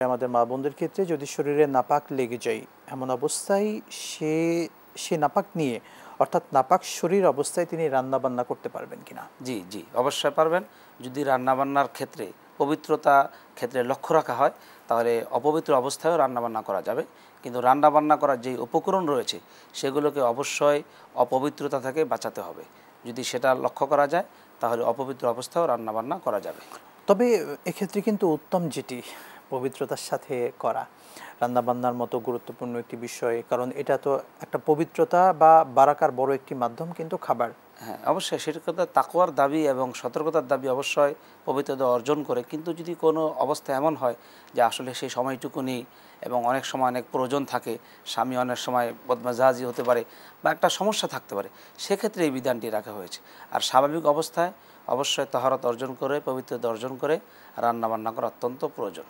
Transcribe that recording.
আমাদের মা বোনদের ক্ষেত্রে যদি শরীরে নাপাক লেগে যায় এমন অবস্থায় সে সে নাপাক নিয়ে অর্থাৎ নাপাক শরীর অবস্থায় তিনি রান্না বান্না করতে পারবেন কিনা? জি জি অবশ্যই পারবেন। যদি রান্নাবান্নার ক্ষেত্রে পবিত্রতা ক্ষেত্রে লক্ষ্য রাখা হয় তাহলে অপবিত্র অবস্থায়ও রান্নাবান্না করা যাবে, কিন্তু রান্নাবান্না করার যে উপকরণ রয়েছে সেগুলোকে অবশ্যই অপবিত্রতা থেকে বাঁচাতে হবে। যদি সেটা লক্ষ্য করা যায় তাহলে অপবিত্র অবস্থায়ও রান্নাবান্না করা যাবে। তবে এক্ষেত্রে কিন্তু উত্তম যেটি পবিত্রতার সাথে করা রান্নাবান্নার মতো গুরুত্বপূর্ণ একটি বিষয়, কারণ এটা তো একটা পবিত্রতা বা বারাকার বড় একটি মাধ্যম কিন্তু খাবার। হ্যাঁ অবশ্যই সেটা কথা তাকওয়ার দাবি এবং সতর্কতার দাবি অবশ্যই পবিত্রতা অর্জন করে, কিন্তু যদি কোনো অবস্থা এমন হয় যে আসলে সেই সময়টুকু নেই এবং অনেক সময় অনেক প্রয়োজন থাকে, স্বামী অনেক সময় বদমেজাজি হতে পারে বা একটা সমস্যা থাকতে পারে, সেক্ষেত্রে এই বিধানটি রাখা হয়েছে। আর স্বাভাবিক অবস্থায় অবশ্যই তাহারত অর্জন করে পবিত্রতা অর্জন করে রান্নাবান্না করা অত্যন্ত প্রয়োজন।